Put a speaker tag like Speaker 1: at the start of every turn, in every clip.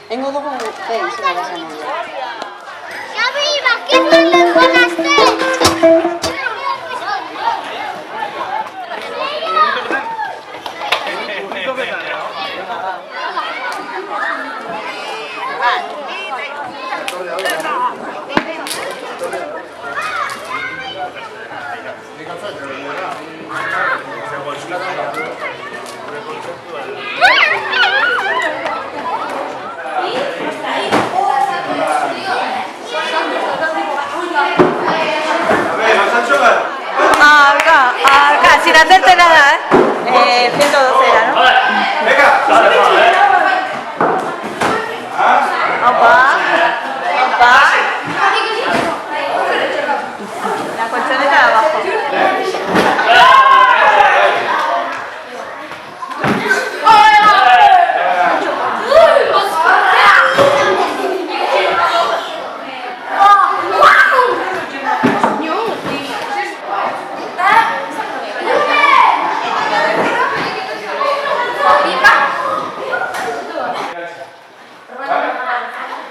Speaker 1: Engo dugu izena da zen hori.
Speaker 2: Xabi, basketbol legorazte!
Speaker 3: Sin hacerte nada, 112 era, ¿no?
Speaker 4: Venga,
Speaker 3: Opa. La colchoneta de abajo.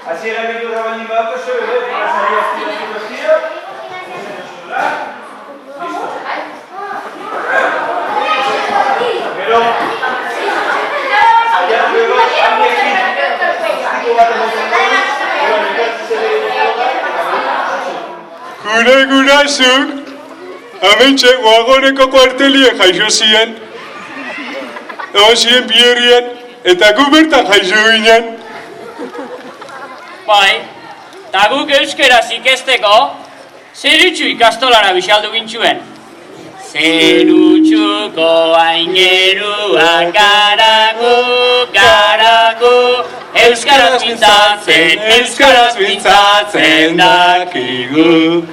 Speaker 4: Así era mi cosa baldin badako, zo, para salir aztira. Listo. Pero, allá luego, alguien Gure gurasuk, amentxe goagoneko kuartelien jaixo ziren, egon ziren bierrien, eta gu bertan jaixo ginen.
Speaker 5: Bai, eta guk euskeraz ikesteko, zerutxu ikastolara bisaldu gintxuen. Zerutxuko aingeruak garagu, euskaraz mintzatzen dakigu.